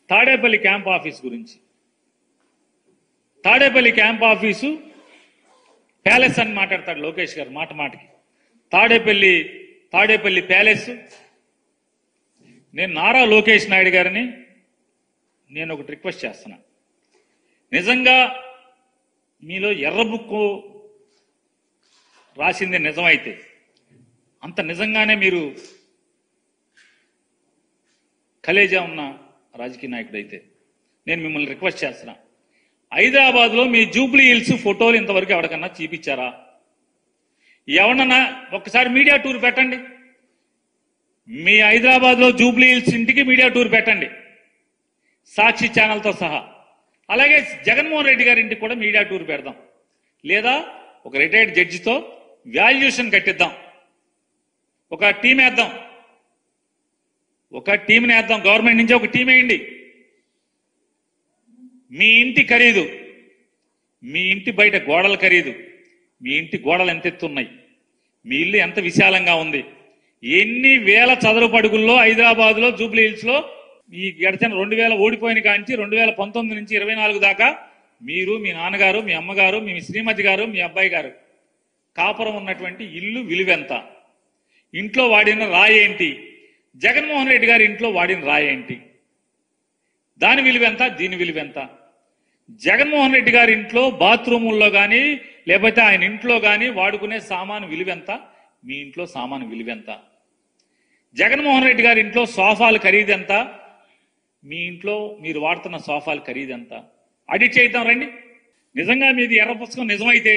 Tadepalli camp office గురించి. Tadepalli camp office palace అని మాట్లాడతాడు లోకేష్ గారు మాటకి. తాడేపల్లి ప్యాలెస్. నేను నారా లోకేష్ నాయుడు గారిని నేను ఒకటి రిక్వెస్ట్ చేస్తున్నా. నిజంగా మీలో ఎర్ర బుక్కు రాసింది నిజమైతే, అంత నిజంగానే మీరు కలేజా ఉన్న రాజకీయ నాయకుడైతే నేను మిమ్మల్ని రిక్వెస్ట్ చేస్తున్నా. హైదరాబాద్లో మీ జూబ్లీ హిల్స్ ఫోటోలు ఇంతవరకు ఎవరికన్నా చూపించారా? ఎవరన్నా ఒక్కసారి మీడియా టూర్ పెట్టండి. మీ హైదరాబాద్లో జూబ్లీ హిల్స్ ఇంటికి మీడియా టూర్ పెట్టండి, సాక్షి ఛానల్తో సహా. అలాగే జగన్మోహన్ రెడ్డి గారి ఇంటికి కూడా మీడియా టూర్ పెడదాం. లేదా ఒక రిటైర్డ్ జడ్జితో వాల్యుయేషన్ కట్టిద్దాం. ఒక టీం వేద్దాం, గవర్నమెంట్ నుంచి ఒక టీం వేయండి. మీ ఇంటి ఖరీదు, మీ ఇంటి బయట గోడల ఖరీదు, మీ ఇంటి గోడలు ఎంత ఎత్తున్నాయి, మీ ఇల్లు ఎంత విశాలంగా ఉంది, ఎన్ని వేల చదరపు అడుగుల్లో హైదరాబాద్లో జూబ్లీ హిల్స్లో ఈ గడిచిన 2000 ఓడిపోయిన కాంచి 2019 నుంచి 24 దాకా మీరు, మీ నాన్నగారు, మీ అమ్మగారు, మీ శ్రీమతి గారు, మీ అబ్బాయి గారు కాపురం ఉన్నటువంటి ఇల్లు విలువెంత, ఇంట్లో వాడిన రాయి ఏంటి, జగన్మోహన్ రెడ్డి గారి ఇంట్లో వాడిన రాయి ఏంటి, దాని విలువెంత, దీని విలువెంత, జగన్మోహన్ రెడ్డి గారి ఇంట్లో బాత్రూముల్లో కానీ లేకపోతే ఆయన ఇంట్లో కానీ వాడుకునే సామాను విలువెంత, మీ ఇంట్లో సామాను విలువెంత, జగన్మోహన్ రెడ్డి గారి ఇంట్లో సోఫాలు ఖరీదెంత, మీ ఇంట్లో మీరు వాడుతున్న సోఫాలు ఖరీదెంత, ఆడిట్ చేద్దాం రండి. నిజంగా మీది ఎర్ర పుస్తకం నిజమైతే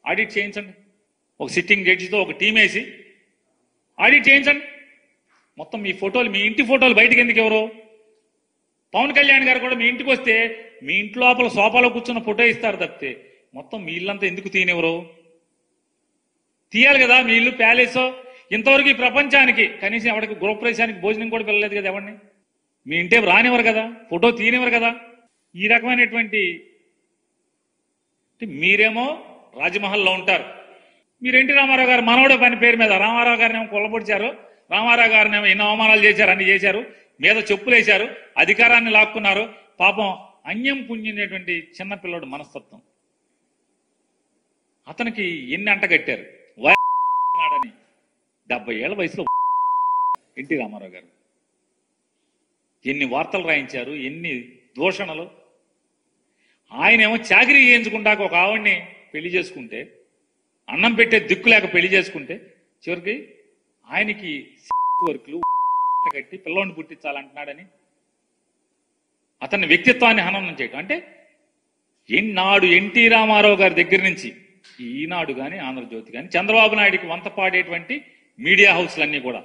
ఆడిట్ చేయించండి. ఒక సిట్టింగ్ జడ్జితో ఒక టీం వేసి ఆడిట్ చేయించండి. మొత్తం మీ ఫోటోలు, మీ ఇంటి ఫోటోలు బయటకు ఎందుకు ఎవరు? పవన్ కళ్యాణ్ గారు కూడా మీ ఇంటికి వస్తే మీ ఇంటి లోపల సోఫాలో కూర్చున్న ఫోటో ఇస్తారు తప్పితే మొత్తం మీ ఇల్లంతా ఎందుకు తీయనివ్వరు? తీయాలి కదా. మీ ఇల్లు ప్యాలెస్. ఇంతవరకు ఈ ప్రపంచానికి కనీసం ఎవరికి గృహప్రవేశానికి భోజనం కూడా పిల్లలేదు కదా ఎవరిని. మీ ఇంటే రానివ్వరు కదా, ఫోటో తీయనివ్వరు కదా. ఈ రకమైనటువంటి మీరేమో రాజమహల్లో ఉంటారు. మీరు ఎన్టీ రామారావు గారు మనవడే పని పేరు మీద రామారావు గారిని ఏమో కొల్లబొడిచారు, రామారావు గారిని ఏమో ఎన్నో అవమానాలు చేశారు, అన్ని చేశారు, మీద చెప్పులేశారు, అధికారాన్ని లాక్కున్నారు. పాపం అన్యం పుణ్యనేటువంటి చిన్నపిల్లడు మనస్తత్వం. అతనికి ఎన్ని అంటగట్టారు వాడని 70 ఏళ్ల వయసులో ఎన్టీ రామారావు గారు ఎన్ని వార్తలు రాయించారు, ఎన్ని దూషణలు. ఆయనేమో చాకరీ చేయించుకుంటాక ఒక ఆవిడ్ని పెళ్లి చేసుకుంటే, అన్నం పెట్టే దిక్కు లేక పెళ్లి చేసుకుంటే చివరికి ఆయనకి వర్కులు కట్టి పిల్లోని పుట్టించాలంటున్నాడని అతని వ్యక్తిత్వాన్ని హననం చేయటం. అంటే నాడు ఎన్టీ రామారావు గారి దగ్గర నుంచి ఈనాడు కానీ ఆంధ్రజ్యోతి కానీ చంద్రబాబు నాయుడికి వంత పాడేటువంటి మీడియా హౌస్లన్నీ కూడా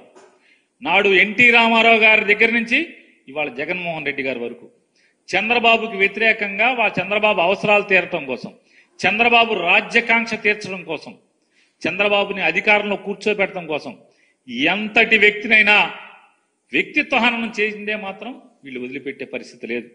నాడు ఎన్టీ రామారావు గారి దగ్గర నుంచి ఇవాళ జగన్మోహన్ రెడ్డి గారి వరకు చంద్రబాబుకి వ్యతిరేకంగా చంద్రబాబు అవసరాలు తీరటం కోసం, చంద్రబాబు రాజ్యకాంక్ష తీర్చడం కోసం, చంద్రబాబుని అధికారంలో కూర్చోబెట్టడం కోసం ఎంతటి వ్యక్తినైనా వ్యక్తిత్వ హననం చేసిందే మాత్రం వీళ్ళు వదిలిపెట్టే పరిస్థితి లేదు.